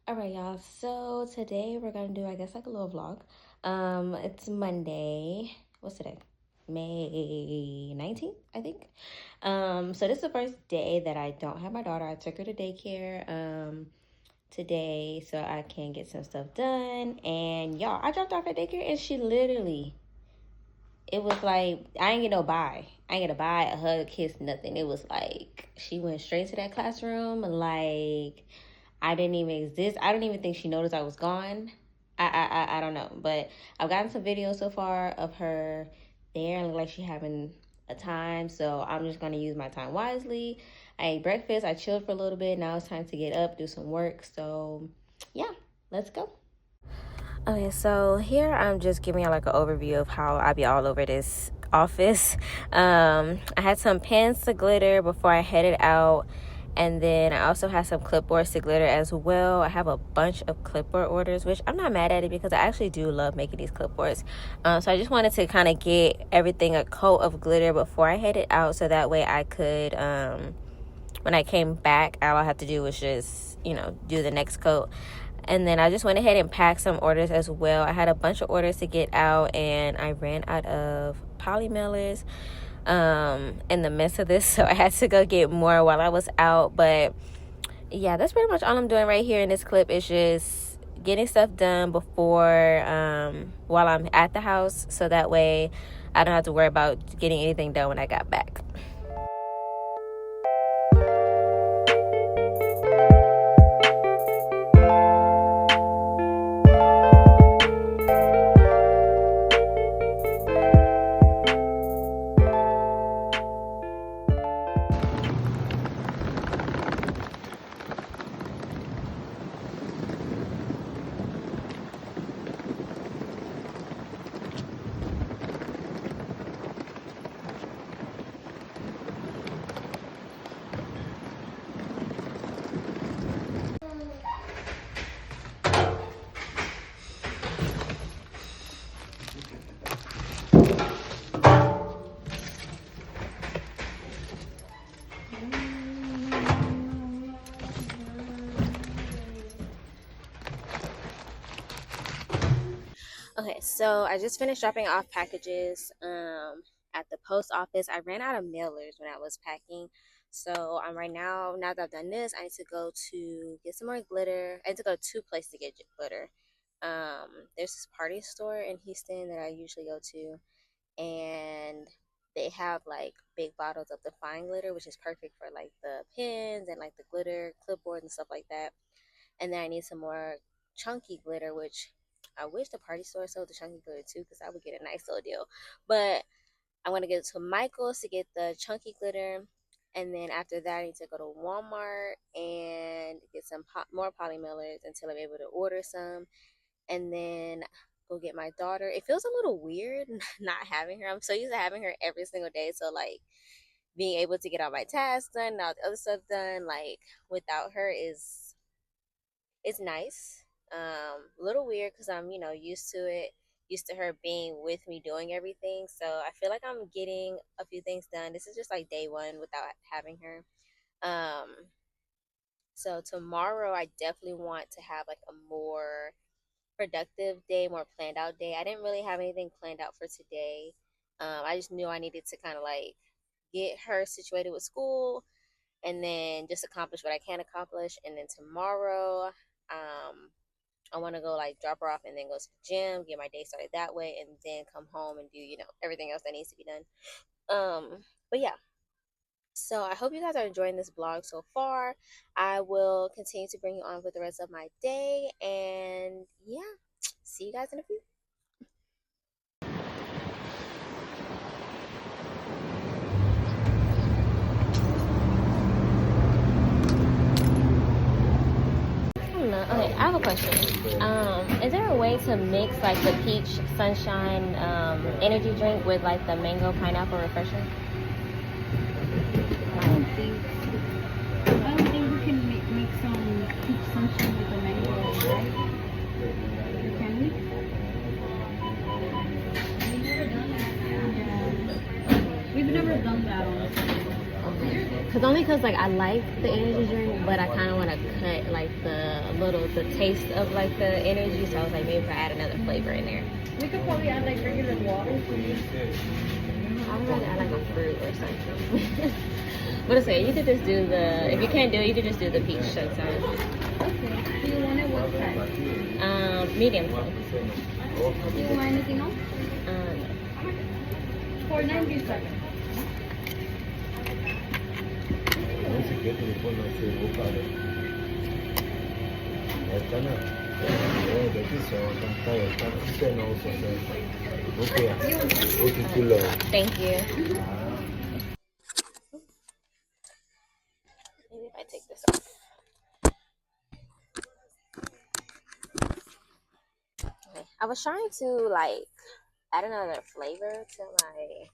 All right, y'all. So today we're gonna do, I guess, like a little vlog. It's Monday. What's today? May 19th, I think. So this is the first day that I don't have my daughter. I took her to daycare today so I can get some stuff done. And y'all, I dropped off at daycare and she literally, it was like I ain't get no bye. I ain't get a bye, a hug, a kiss, nothing. It was like she went straight to that classroom like I didn't even exist. I don't even think she noticed I was gone. I don't know. But I've gotten some videos so far of her there and look like she having a time. So I'm just gonna use my time wisely. I ate breakfast, I chilled for a little bit. Now it's time to get up, do some work. So yeah, let's go. Okay, so here I'm just giving you like an overview of how I be all over this office. I had some pens to glitter before I headed out, and then I also had some clipboards to glitter as well. I have a bunch of clipboard orders, which I'm not mad at it because I actually do love making these clipboards. So I just wanted to kind of get everything a coat of glitter before I headed out, so that way I could when I came back, all I had to do was just, do the next coat. And then I just went ahead and packed some orders as well. I had a bunch of orders to get out, and I ran out of poly mailers in the midst of this, so I had to go get more while I was out. But yeah, that's pretty much all I'm doing right here in this clip, is just getting stuff done before while I'm at the house, so that way I don't have to worry about getting anything done when I got back. Okay, so I just finished dropping off packages at the post office. I ran out of mailers when I was packing. So I'm now that I've done this, I need to go to get some more glitter. I need to go to a place to get glitter. There's this party store in Houston that I usually go to, and they have like big bottles of the fine glitter, which is perfect for like the pens and like the glitter clipboard and stuff like that. And then I need some more chunky glitter, which I wish the party store sold the chunky glitter too, because I would get a nice little deal. But I'm going to get to Michael's to get the chunky glitter. And then after that, I need to go to Walmart and get some more poly mailers until I'm able to order some. And then go get my daughter. It feels a little weird not having her. I'm so used to having her every single day. So, like, being able to get all my tasks done and all the other stuff done, like, without her it's nice. A little weird because I'm, used to it, used to her being with me doing everything. So I feel like I'm getting a few things done. This is just like day one without having her. Um, so tomorrow I definitely want to have like a more productive day, more planned out day. I didn't really have anything planned out for today. I just knew I needed to kind of like get her situated with school and then just accomplish what I can accomplish. And then tomorrow, I want to go like drop her off and then go to the gym, get my day started that way, and then come home and do, everything else that needs to be done. But yeah. So I hope you guys are enjoying this vlog so far. I will continue to bring you on with the rest of my day, and yeah, see you guys in a few. Okay, I have a question. Is there a way to mix like the peach sunshine energy drink with like the mango pineapple refresher? I don't think we can make some peach sunshine with the mango, right? Can we? We've never done that. Yeah. We've never done that on this. only because like I like the energy drink, but I kind of want to cut like the taste of like the energy. So I was like, maybe if I add another flavor in there. We could probably add like regular water for you. I would rather add like a fruit or something. What is it? You could just do the. If you can't do it, you could just do the peach sunshine. Okay. Do you want it what size? Medium. Do you want anything else? $4.97. Thank you. Maybe if I take this off. Okay. I was trying to like add another flavor to my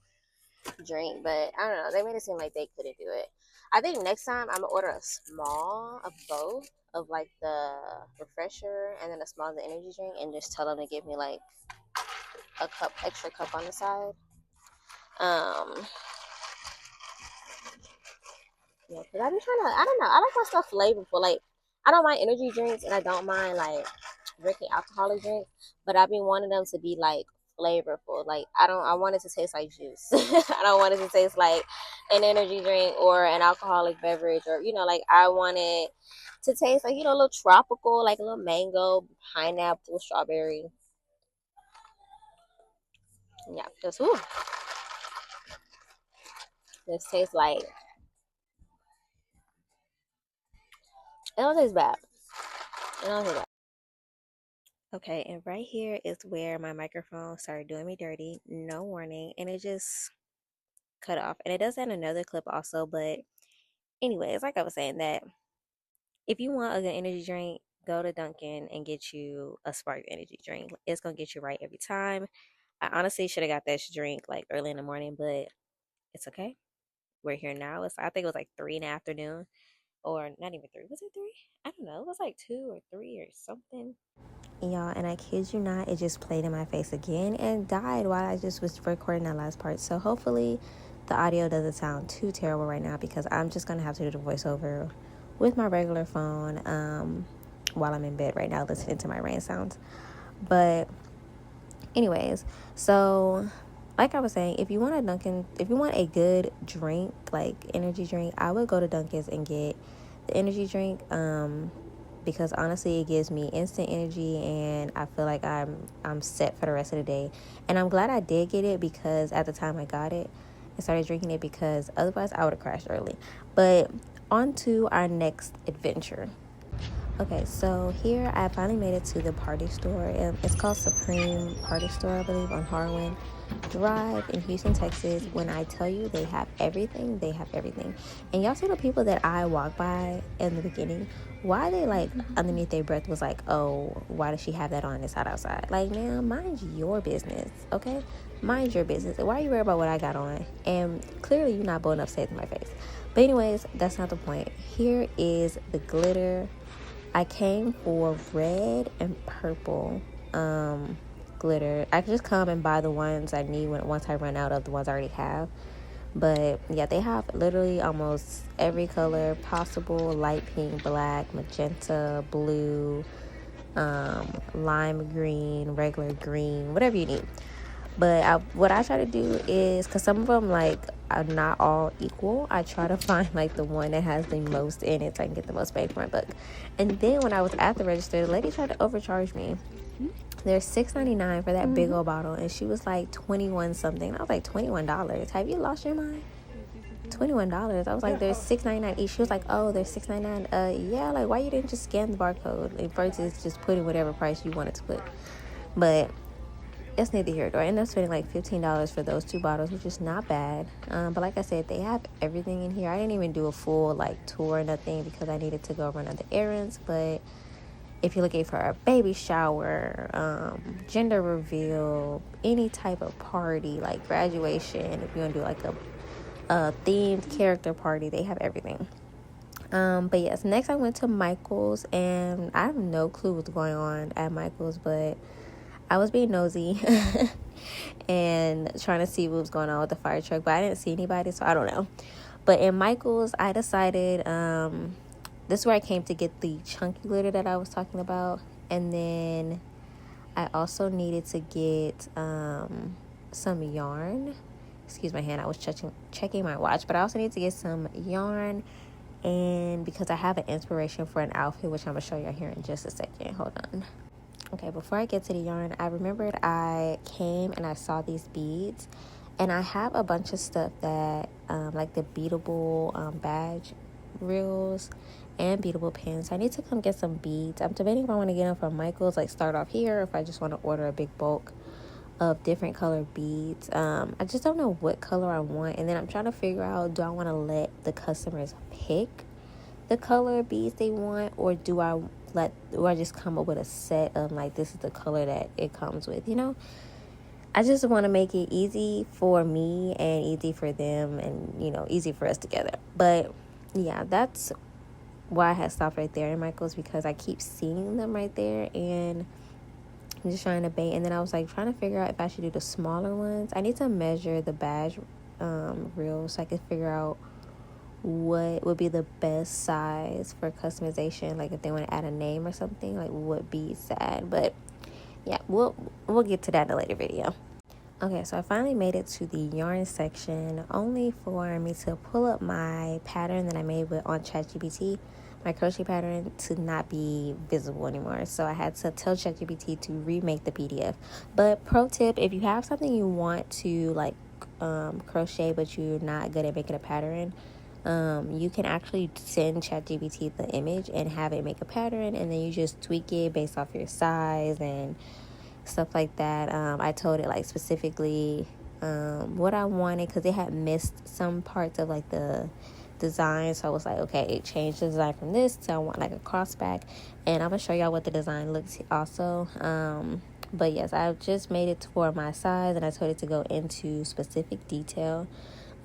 drink, but I don't know. They made it seem like they couldn't do it. I think next time I'm gonna order a small of both of like the refresher and then a small of the energy drink, and just tell them to give me like a extra cup on the side. Yeah, because I've been trying to. I don't know. I like my stuff flavorful. Like I don't mind energy drinks, and I don't mind like drinking alcoholic drinks, but I've been wanting them to be like flavorful. Like I don't. I want it to taste like juice. I don't want it to taste like an energy drink or an alcoholic beverage, or like I want it to taste like a little tropical, like a little mango, pineapple, strawberry. Yeah, just this tastes like it don't taste bad. It don't taste bad. Okay, and right here is where my microphone started doing me dirty. No warning, and it just cut off. And it does have another clip also, but anyways, like I was saying, that if you want a good energy drink, go to Dunkin' and get you a Spark energy drink. It's gonna get you right every time. I honestly should have got that drink like early in the morning, but it's okay. We're here now. I think it was like 3 in the afternoon, or not even 3. Was it 3? I don't know. It was like 2 or 3 or something. Y'all, and I kid you not, it just played in my face again and died while I just was recording that last part. So hopefully the audio doesn't sound too terrible right now, because I'm just gonna have to do the voiceover with my regular phone while I'm in bed right now listening to my rain sounds. But anyways, so like I was saying, if you want a good drink, like energy drink, I would go to Dunkin's and get the energy drink, because honestly it gives me instant energy, and I feel like I'm set for the rest of the day. And I'm glad I did get it, because at the time I got it and started drinking it, because otherwise I would have crashed early. But on to our next adventure. Okay, so here I finally made it to the party store. It's called Supreme Party Store, I believe, on Harwin Drive in Houston, Texas. When I tell you they have everything, they have everything. And y'all see the people that I walked by in the beginning, why they like underneath their breath was like, oh, why does she have that on? It's hot outside. Like, man, mind your business, okay? Mind your business. Why are you worried about what I got on? And clearly you're not bold enough to say it to my face. But anyways, that's not the point. Here is the glitter. I came for red and purple glitter. I can just come and buy the ones I need once I run out of the ones I already have. But yeah, they have literally almost every color possible: light pink, black, magenta, blue, lime green, regular green, whatever you need. But what I try to do is, because some of them like are not all equal, I try to find like the one that has the most in it so I can get the most bang for my buck. And then when I was at the register, the lady tried to overcharge me. There's $6.99 for that big old bottle, and she was like 21 something. I was like, $21? Have you lost your mind? $21. I was like, there's $6.99 each. She was like, oh, there's $6.99. Yeah, like why you didn't just scan the barcode and versus just put in whatever price you wanted to put. But it's neither here nor there. I ended up spending like $15 for those 2 bottles, which is not bad. But like I said, they have everything in here. I didn't even do a full like tour or nothing, because I needed to go run other errands. But if you're looking for a baby shower, gender reveal, any type of party, like graduation, if you want to do like a themed character party, they have everything. But yes, next I went to Michael's, and I have no clue what's going on at Michael's, but I was being nosy and trying to see what was going on with the fire truck, but I didn't see anybody, so I don't know. But in Michael's, I decided this is where I came to get the chunky glitter that I was talking about. And then I also needed to get some yarn. Excuse my hand, I was checking my watch. But I also need to get some yarn, and because I have an inspiration for an outfit, which I'm going to show you here in just a second. Hold on. Okay, before I get to the yarn, I remembered I came and I saw these beads. And I have a bunch of stuff that, like the beadable badge reels and beadable pins. I need to come get some beads. I'm debating if I want to get them from Michael's, like start off here, or if I just want to order a big bulk of different colored beads. I just don't know what color I want. And then I'm trying to figure out, do I want to let the customers pick the color of beads they want, or do I just come up with a set of like, this is the color that it comes with, you know? I just want to make it easy for me and easy for them, and, you know, easy for us together. But yeah, that's why I had stopped right there in Michael's, because I keep seeing them right there and I'm just trying to bait. And then I was like trying to figure out if I should do the smaller ones. I need to measure the badge reels so I can figure out what would be the best size for customization, like if they want to add a name or something, like what beads to add. But yeah, we'll get to that in a later video. Okay, so I finally made it to the yarn section, only for me to pull up my pattern that I made on ChatGPT, my crochet pattern, to not be visible anymore. So I had to tell ChatGPT to remake the PDF. But pro tip, if you have something you want to like crochet but you're not good at making a pattern, you can actually send ChatGPT the image and have it make a pattern, and then you just tweak it based off your size and stuff like that. I told it like specifically what I wanted, because it had missed some parts of like the design. So I was like, okay, change the design from this to I want like a crossback, and I'm gonna show y'all what the design looks also. But yes, I just made it for my size, and I told it to go into specific detail.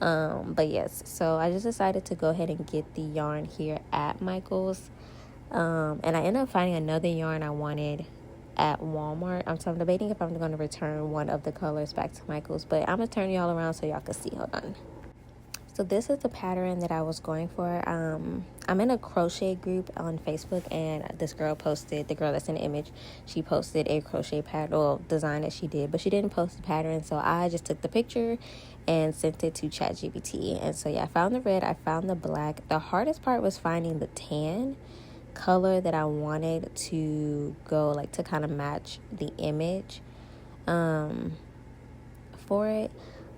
But yes, so I just decided to go ahead and get the yarn here at Michael's, and I ended up finding another yarn I wanted at Walmart. So I'm debating if I'm going to return one of the colors back to Michael's, but I'm going to turn y'all around so y'all can see. Hold on. So this is the pattern that I was going for. I'm in a crochet group on Facebook, and this girl posted, the girl that's in the image, she posted a crochet pattern or design that she did, but she didn't post the pattern. So I just took the picture and sent it to ChatGPT. And so yeah, I found the red, I found the black. The hardest part was finding the tan color that I wanted to go like to kind of match the image for it.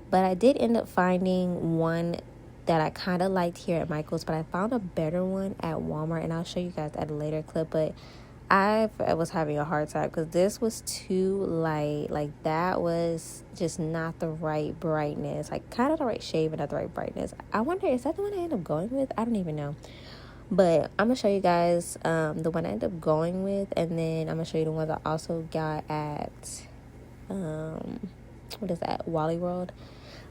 But I did end up finding one that I kind of liked here at Michael's, but I found a better one at Walmart, and I'll show you guys at a later clip. But I was having a hard time because this was too light. Like, that was just not the right brightness, like kind of the right shade but not the right brightness. I wonder, is that the one I ended up going with? I don't even know. But I'm going to show you guys the one I ended up going with, and then I'm going to show you the ones I also got at, Wally World.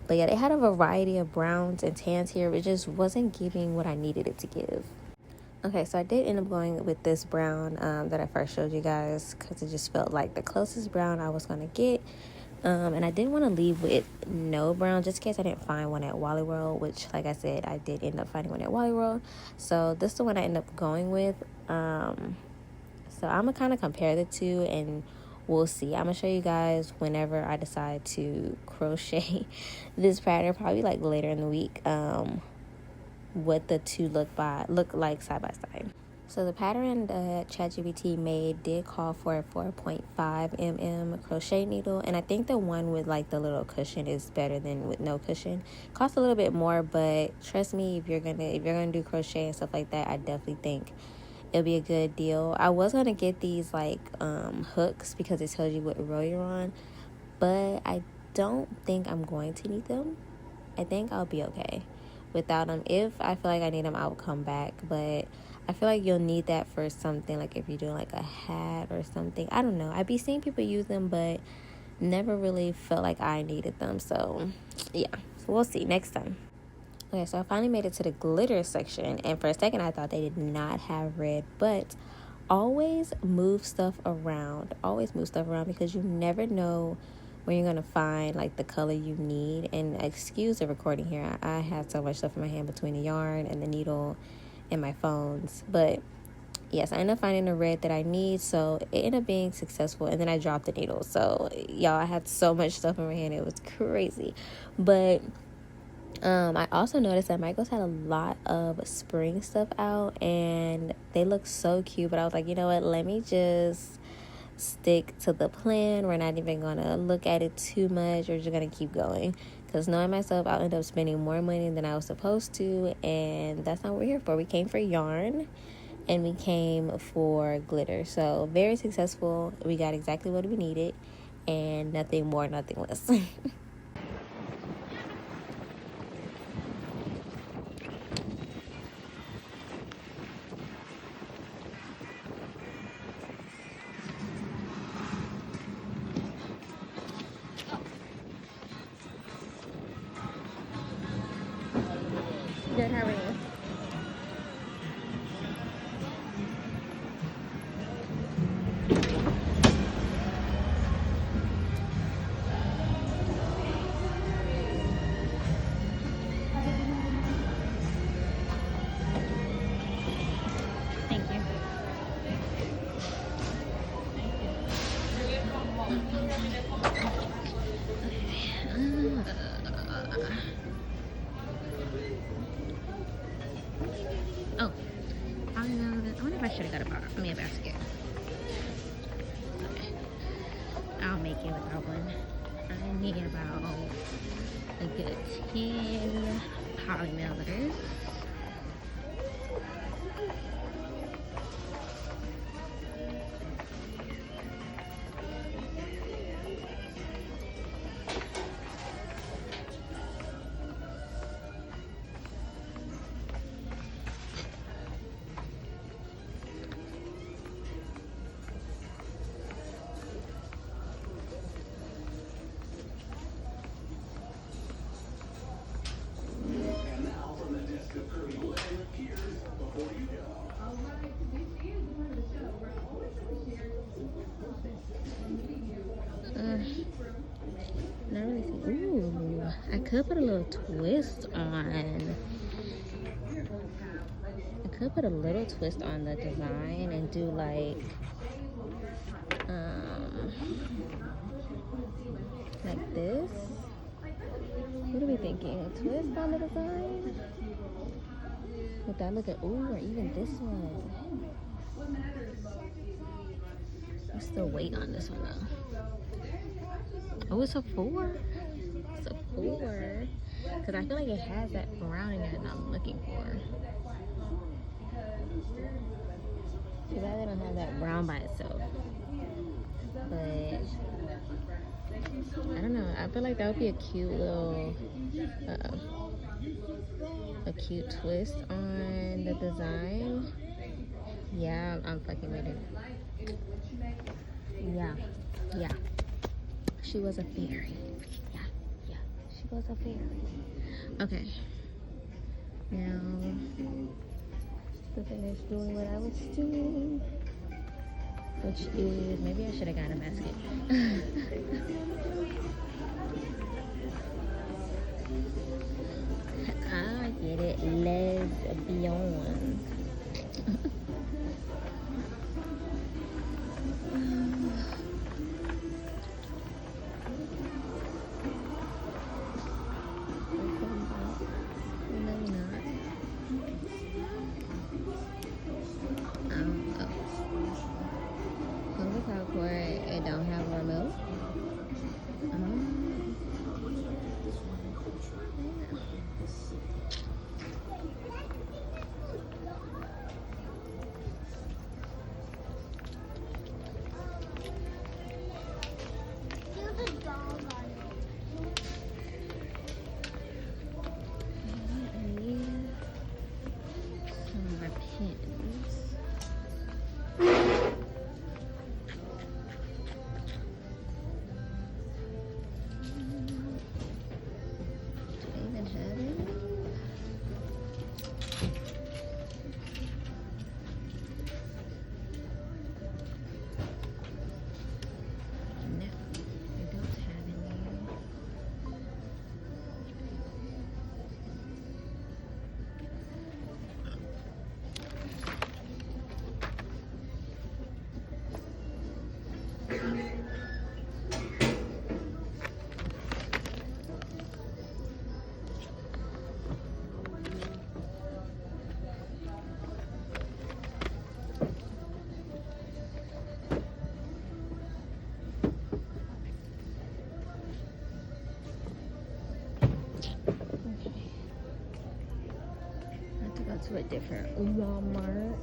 But yeah, they had a variety of browns and tans here. It just wasn't giving what I needed it to give. Okay, so I did end up going with this brown that I first showed you guys, because it just felt like the closest brown I was going to get. And I didn't want to leave with no brown, just in case I didn't find one at Wally World, which, like I said, I did end up finding one at Wally World. So this is the one I ended up going with. So I'm going to kind of compare the two, and we'll see. I'm going to show you guys whenever I decide to crochet this pattern, probably like later in the week, what the two look like side by side. So the pattern that ChatGPT made did call for a 4.5 mm crochet needle, and I think the one with like the little cushion is better than with no cushion. Costs a little bit more, but trust me, if you're gonna do crochet and stuff like that, I definitely think it'll be a good deal. I was gonna get these like hooks, because it tells you what row you're on, but I don't think I'm going to need them. I think I'll be okay without them. If I feel like I need them, I'll come back, but I feel like you'll need that for something, like if you're doing like a hat or something. I don't know. I've been seeing people use them, but never really felt like I needed them. So yeah, so we'll see next time. Okay, so I finally made it to the glitter section, and for a second I thought they did not have red, but always move stuff around. Always move stuff around, because you never know where you're gonna find like the color you need. And excuse the recording here, I had so much stuff in my hand between the yarn and the needle and my phones, but yes, I ended up finding the red that I need, so it ended up being successful. And then I dropped the needle, so y'all, I had so much stuff in my hand, it was crazy. But I also noticed that Michael's had a lot of spring stuff out, and they look so cute. But I was like, you know what? Let me just stick to the plan. We're not even gonna look at it too much. We're just gonna keep going. Because knowing myself, I'll end up spending more money than I was supposed to, and that's not what we're here for. We came for yarn, and we came for glitter. So very successful. We got exactly what we needed, and nothing more, nothing less. Good, how are you? Thank you. Oh, I wonder if I should have got a basket. Okay. I'll make it without one. I need about a good 10 poly milliliters. Not really. Ooh, I could put a little twist on. I could put a little twist on the design and do like this. What are we thinking? A twist on the design? Would that look at? Ooh, or even this one. I'm still waiting on this one though. Oh, it's a 4. It's a 4. Because I feel like it has that brown in it that I'm looking for. Too bad they don't have that brown by itself. But I don't know. I feel like that would be a cute little, a cute twist on the design. Yeah, I'm fucking with it. Yeah. She was a fairy. Yeah. She was a fairy. Okay. Now, to finish doing what I was doing, which is, maybe I should have gotten a basket. I get it. Lesbian. It don't have a remote. I have to go to a different Walmart.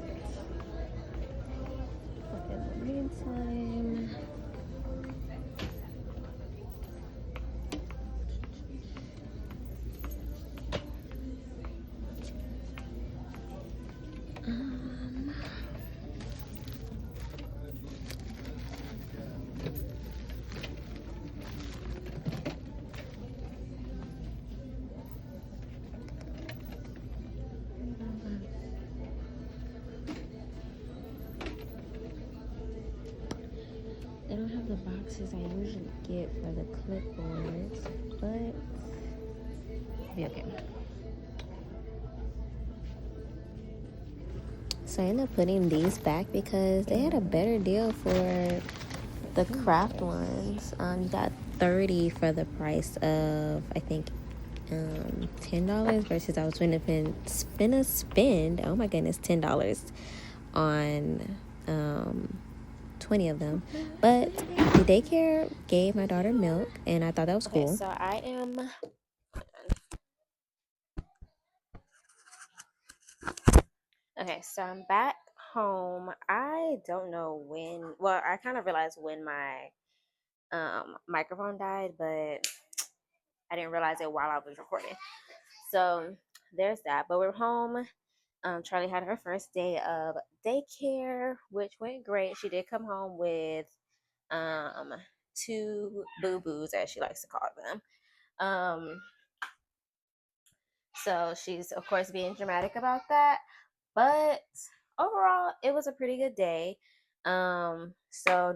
But in the meantime, um, they don't have the boxes I usually get for the clipboards, but be okay. So I ended up putting these back because they had a better deal for the craft ones. You got 30 for the price of, I think, $10 versus I was finna spend, oh my goodness, $10 on 20 of them. But the daycare gave my daughter milk, and I thought that was cool. So I am okay, so I'm back home. I don't know when, well, I kind of realized when my microphone died, but I didn't realize it while I was recording. So there's that. But we're home. Charlie had her first day of daycare, which went great. She did come home with 2 boo-boos, as she likes to call them. So she's, of course, being dramatic about that. But overall, it was a pretty good day. So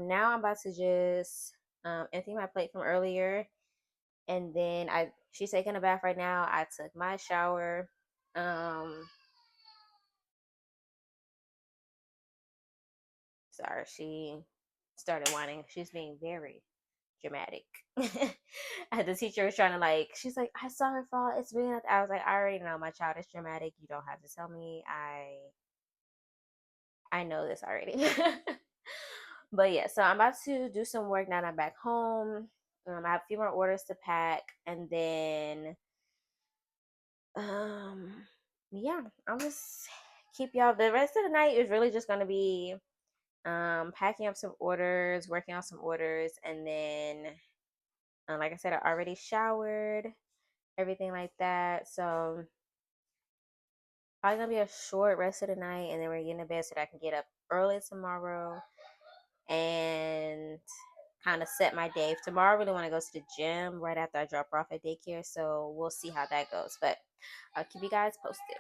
now I'm about to just empty my plate from earlier. And then she's taking a bath right now. I took my shower. Sorry, she started whining. She's being very dramatic. The teacher was trying to she's like, I saw her fall. It's really not. I was like, I already know my child is dramatic. You don't have to tell me. I know this already. But yeah, so I'm about to do some work now that I'm back home. I have a few more orders to pack, and then yeah, I'll just keep y'all. The rest of the night is really just gonna be packing up some orders, working on some orders, and then like I said, I already showered, everything like that. So probably gonna be a short rest of the night, and then we're getting to bed so that I can get up early tomorrow and kind of set my day. Tomorrow I really want to go to the gym right after I drop her off at daycare, so we'll see how that goes, but I'll keep you guys posted.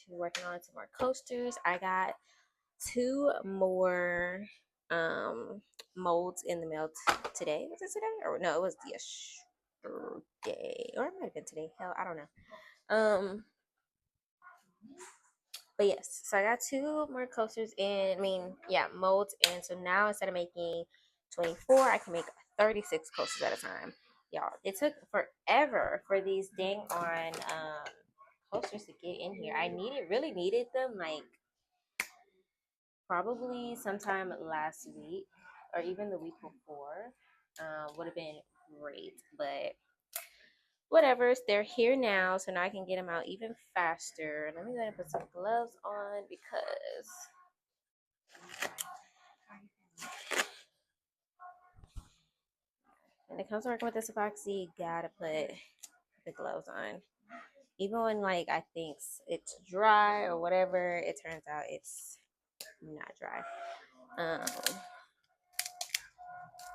working on some more coasters. I got two more molds in the mail today. Was it today? Or no, it was yesterday. Or it might have been today. Hell, I don't know. But yes, so I got two more coasters in. I mean, yeah, molds. And so now instead of making 24, I can make 36 coasters at a time. Y'all, it took forever for these dang on coasters to get in here. Really needed them like probably sometime last week or even the week before. Would have been great, but whatever. They're here now, so now I can get them out even faster. Let me go ahead and put some gloves on because when it comes to working with this epoxy, you gotta put the gloves on. Even when like I think it's dry or whatever, it turns out it's not dry. Um,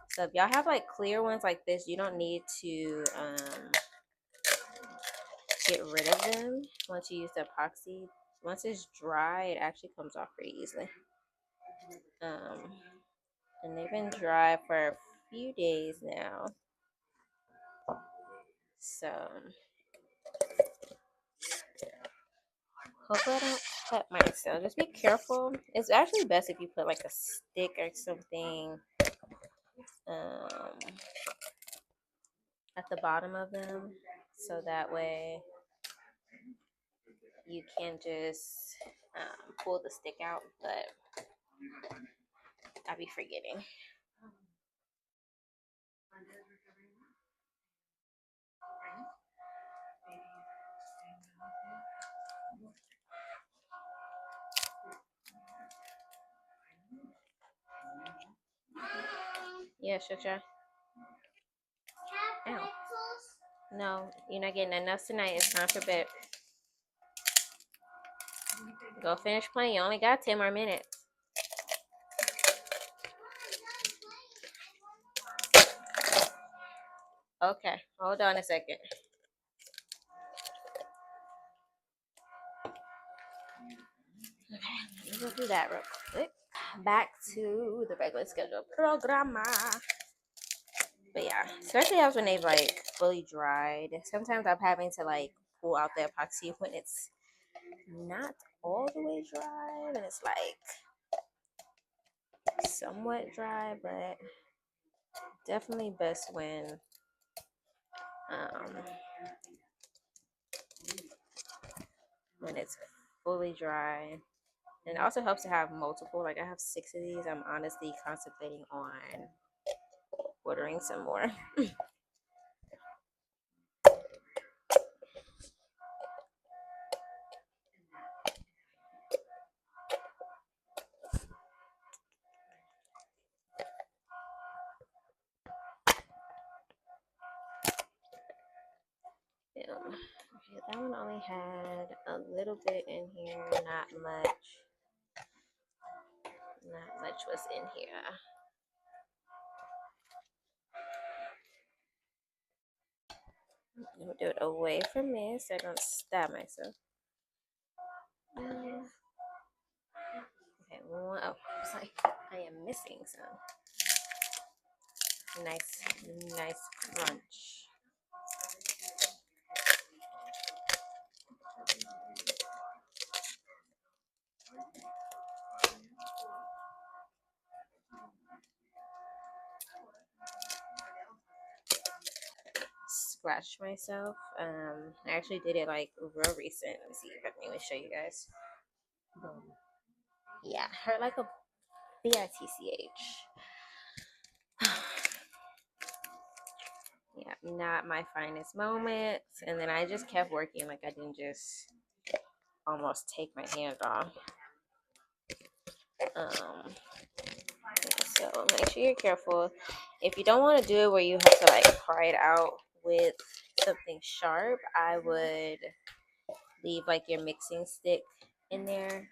so if y'all have like clear ones like this, you don't need to get rid of them once you use the epoxy. Once it's dry, it actually comes off pretty easily. Um, and they've been dry for a few days now. So hopefully I don't cut myself. Just be careful. It's actually best if you put like a stick or something um, at the bottom of them, so that way you can just pull the stick out. But I be forgetting. Yeah, sure. Ow. No, you're not getting enough tonight. It's time for bed. Go finish playing. You only got 10 more minutes. Okay, hold on a second. Okay, let me go do that real quick. Back to the regular schedule program. But yeah, especially when they've like fully dried. Sometimes I'm having to like pull out the epoxy when it's not all the way dry, and it's like somewhat dry, but definitely best um, when it's fully dry. And it also helps to have multiple. Like I have 6 of these. I'm honestly contemplating on ordering some more. Okay, that one only had a little bit in here, not much. Not much was in here. I'm gonna do it away from me so I don't stab myself. Okay, one. Oh, sorry. I am missing some. Nice crunch. Scratched myself. I actually did it like real recent. Let's see if I can even show you guys. Boom. Yeah, hurt like a bitch. Yeah, not my finest moments. And then I just kept working like I didn't just almost take my hand off. Um, yeah, so make sure you're careful. If you don't want to do it where you have to like pry it out with something sharp, I would leave like your mixing stick in there.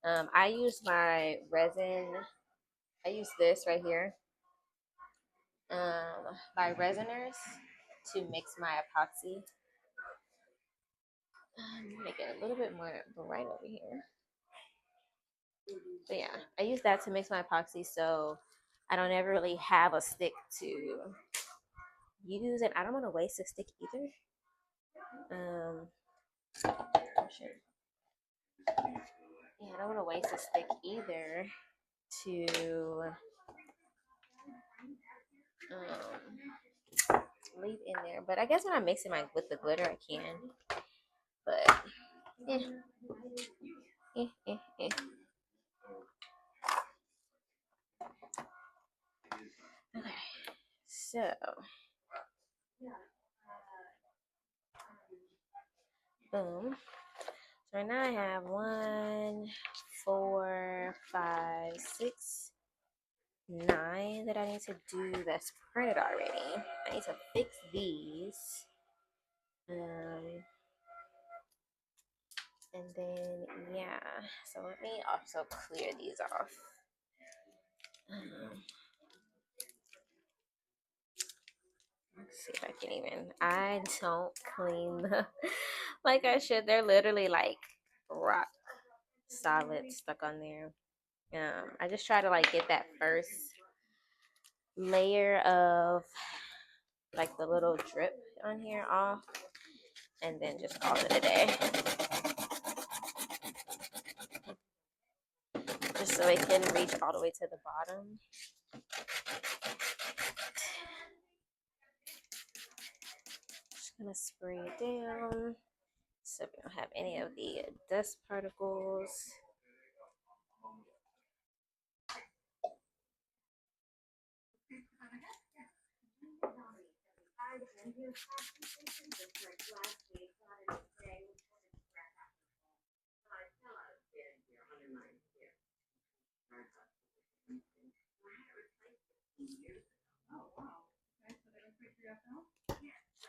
I use my resin. I use this right here by Resiners to mix my epoxy. Make it a little bit more bright over here. But yeah, I use that to mix my epoxy so I don't ever really have a stick to use, and I don't want to waste a stick either. Oh shit. Yeah, I don't want to waste a stick either to leave in there. But I guess when I'm mixing my with the glitter, I can. But eh, eh. Okay, so boom. So right now I have 9 that I need to do that's printed already. I need to fix these. Um, and then, yeah. So let me also clear these off. Let's see if I can even. I don't clean them like I should. They're literally like rock solid stuck on there. I just try to like get that first layer of like the little drip on here off, and then just call it a day. Just so it can reach all the way to the bottom. Just gonna spray it down so we don't have any of the dust particles.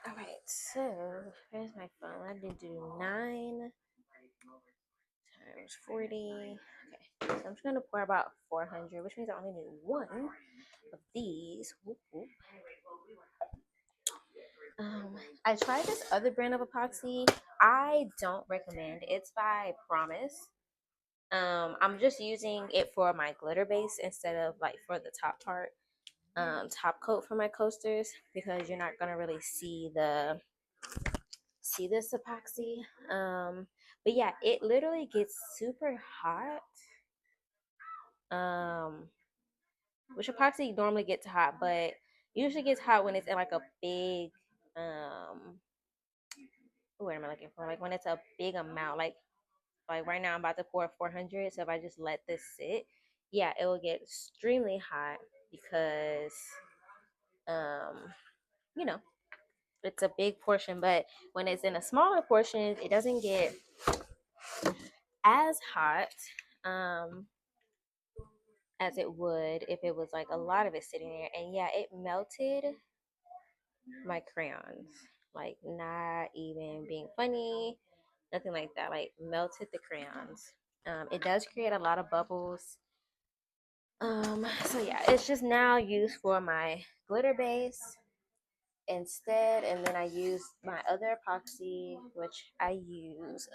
All right, so where's my phone? I did do 9 times 40. Okay, so I'm just gonna pour about 400, which means I only need one of these. Whoop, whoop. I tried this other brand of epoxy. I don't recommend. It's by Promise. I'm just using it for my glitter base instead of like for the top part, top coat for my coasters, because you're not gonna really see this epoxy. But yeah, it literally gets super hot. Which epoxy normally gets hot, but usually gets hot when it's in like a big what am I looking for? Like when it's a big amount, like right now I'm about to pour 400. So if I just let this sit, yeah, it will get extremely hot because um you know it's a big portion. But when it's in a smaller portion, it doesn't get as hot um as it would if it was like a lot of it sitting there. And yeah, it melted my crayons, like not even being funny, nothing like that, like melted the crayons. It does create a lot of bubbles. So yeah, it's just now used for my glitter base instead, and then I use my other epoxy, which I use.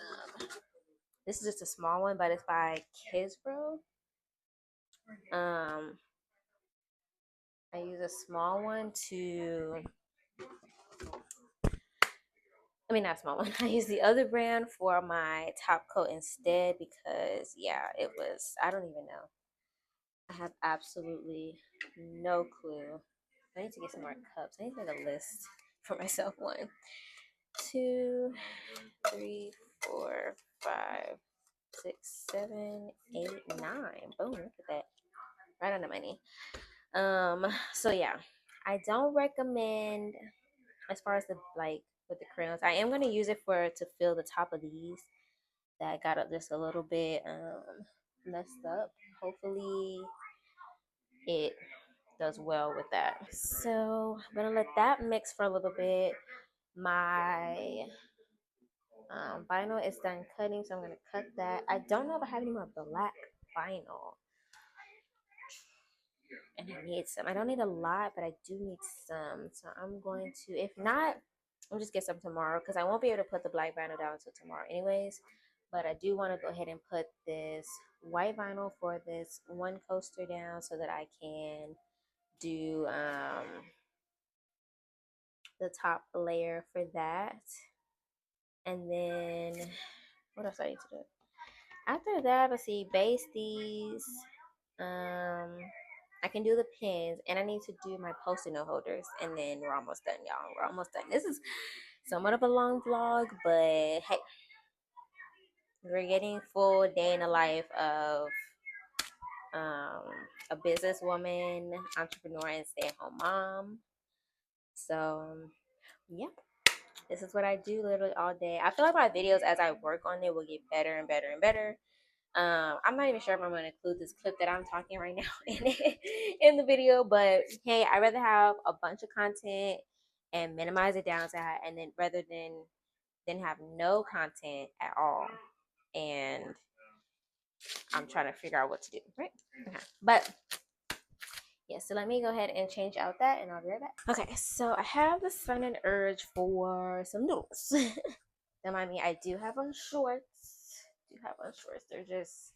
This is just a small one, but it's by Kisbro. Um, I use a small one to. I mean, not small one. I use the other brand for my top coat instead because, yeah, it was. I don't even know. I have absolutely no clue. I need to get some more cups. I need to make a list for myself. 1, 2, 3, 4, 5, 6, 7, 8, 9. Boom, look at that. Right on the money. So yeah, I don't recommend as far as the like with the crayons. I am gonna use it for to fill the top of these that got up just a little bit messed up. Hopefully it does well with that. So I'm gonna let that mix for a little bit. My vinyl is done cutting, so I'm gonna cut that. I don't know if I have any more black vinyl, and I need some. I don't need a lot, but I do need some. So I'm going to, if not, I'll just get some tomorrow because I won't be able to put the black vinyl down until tomorrow, anyways. But I do want to go ahead and put this white vinyl for this one coaster down so that I can do the top layer for that. And then what else I need to do? After that, let's see, base these. Um, I can do the pins, and I need to do my post-it note holders, and then we're almost done, y'all. We're almost done. This is somewhat of a long vlog, but hey, we're getting full day in the life of um, a businesswoman, entrepreneur, and stay-at-home mom. So, yeah, this is what I do literally all day. I feel like my videos, as I work on it, will get better and better and better. I'm not even sure if I'm going to include this clip that I'm talking right now in the video, but hey, I'd rather have a bunch of content and minimize it down to that, and then rather than have no content at all. And I'm trying to figure out what to do, right? Okay. But yeah, so let me go ahead and change out that, and I'll be right back. Okay, so I have the sudden urge for some noodles. Don't mind me, I do have on shorts. They're just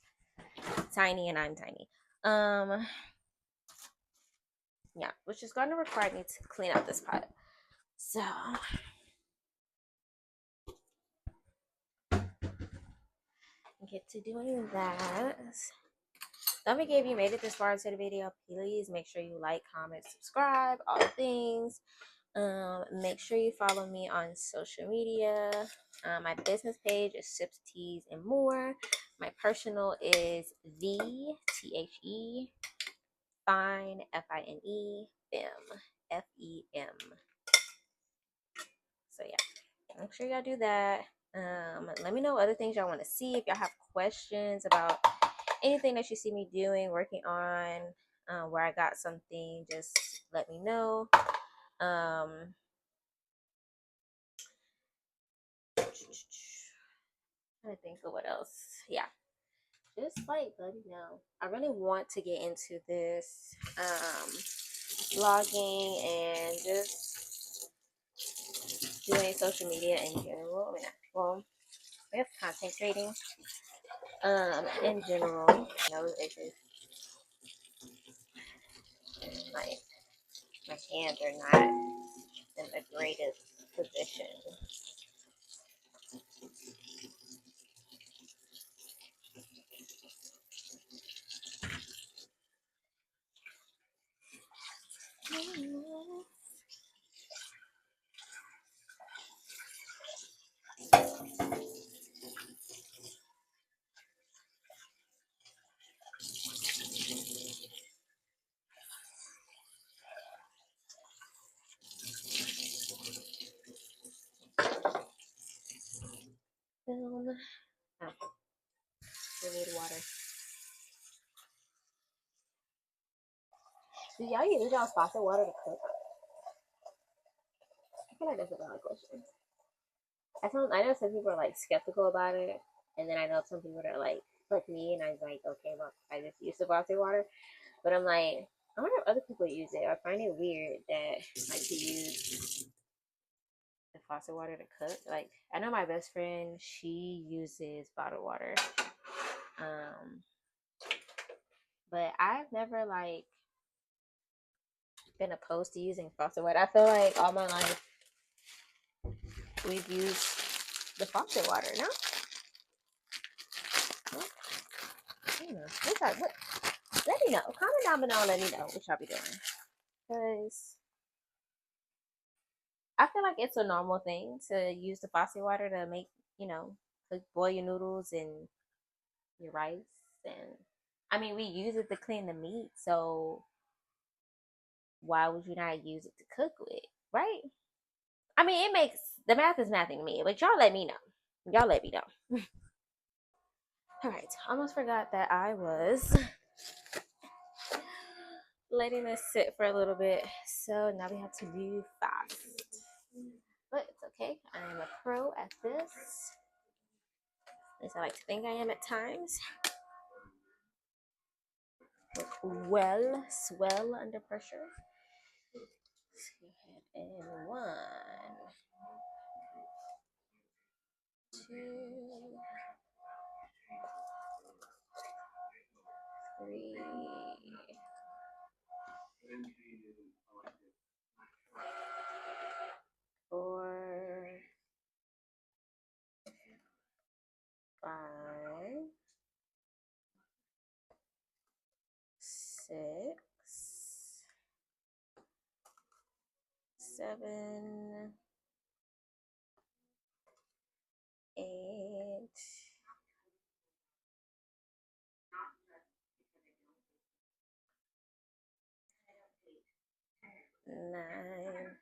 tiny, and I'm tiny. Yeah, which is going to require me to clean up this pot. So get to doing that. Don't forget, if you made it this far into the video, please make sure you like, comment, subscribe, all the things. Make sure you follow me on social media. My business page is Sips, Teas, and More. My personal is the Fine FINE FEM. So yeah, make sure y'all do that. Let me know other things y'all want to see. If y'all have questions about anything that you see me doing, working on, where I got something, just let me know. Trying to think of what else. Yeah, just like let me know. I really want to get into this vlogging and just doing social media in general. I mean, well, we have content creating in general. It's just like my hands are not in the greatest position. Oh, we need water. Do y'all use y'all's faucet water to cook? I feel like that's a valid question. I know some people are like skeptical about it, and then I know some people that are like me, and I'm like, okay, well, I just use the faucet water, but I'm like, I wonder if other people use it. I find it weird that like to use the faucet water to cook. Like, I know my best friend, she uses bottled water, um, but I've never like been opposed to using faucet water. I feel like all my life we've used the faucet water. No, I don't know. Let me know. Comment down below. Let me know what y'all be doing, because I feel like it's a normal thing to use the faucet water to make, cook, boil your noodles and your rice. And I mean, we use it to clean the meat, so why would you not use it to cook with, right? I mean, it makes the math is mathing to me, but y'all let me know. Y'all let me know. All right, almost forgot that I was letting this sit for a little bit, so now we have to do fast. But it's okay. I am a pro at this. At least I like to think I am at times. Well, swell under pressure. Let's go ahead and one. 2, 3, 4, 5, 6, 7, 8, 9,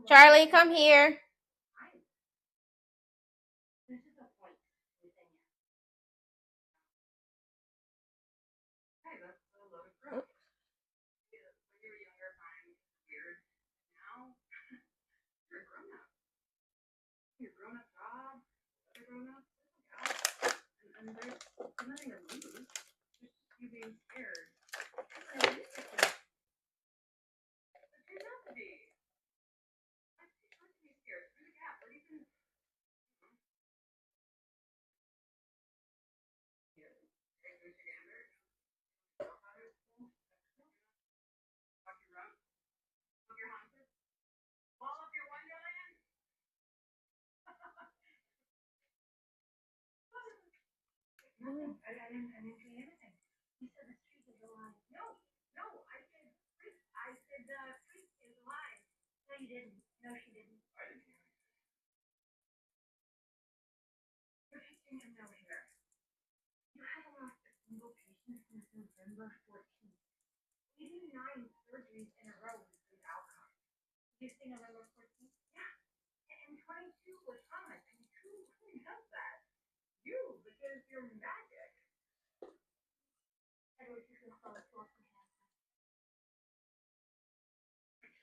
Charlie, come here.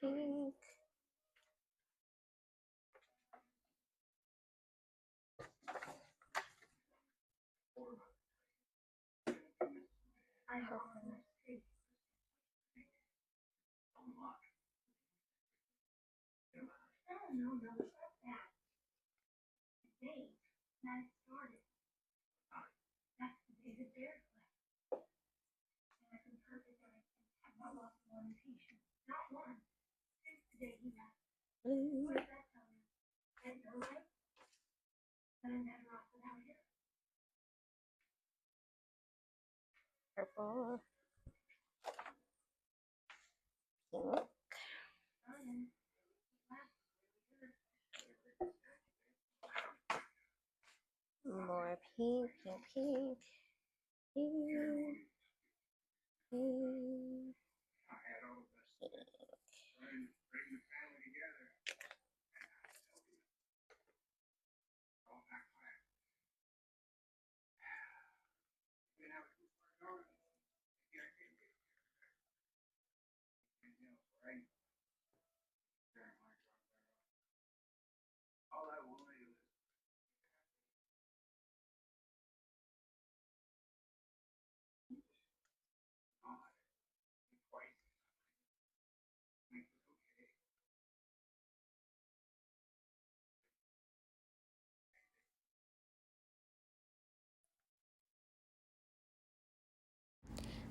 Pink. Blue. Purple. Pink. More pink, pink, pink. Pink. Pink.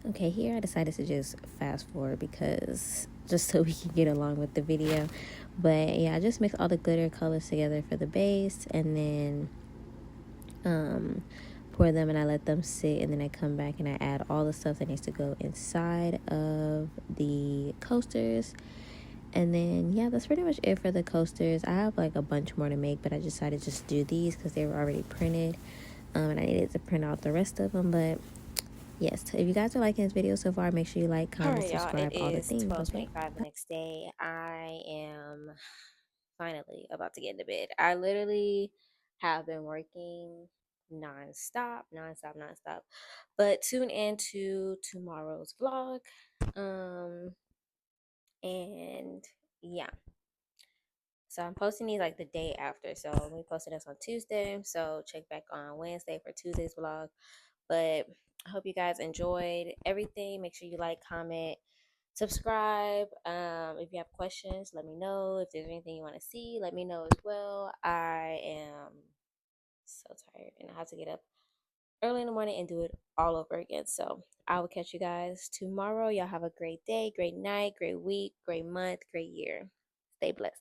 Okay, here I decided to just fast forward because just so we can get along with the video. But yeah, I just mixed all the glitter colors together for the base, and then pour them and I let them sit, and then I come back and I add all the stuff that needs to go inside of the coasters. And then yeah, that's pretty much it for the coasters. I have like a bunch more to make, but I decided to just do these because they were already printed, and I needed to print out the rest of them. But yes, if you guys are liking this video so far, make sure you like, All comment, right, y'all. It subscribe, all the is things. Okay. 12:25 the next day. I am finally about to get into bed. I literally have been working nonstop, nonstop, nonstop. But tune in to tomorrow's vlog. Um, and yeah. So I'm posting these like the day after. So we posted this on Tuesday. So check back on Wednesday for Tuesday's vlog. But I hope you guys enjoyed everything. Make sure you like, comment, subscribe. If you have questions, let me know. If there's anything you want to see, let me know as well. I am so tired and I have to get up early in the morning and do it all over again. So I will catch you guys tomorrow. Y'all have a great day, great night, great week, great month, great year. Stay blessed.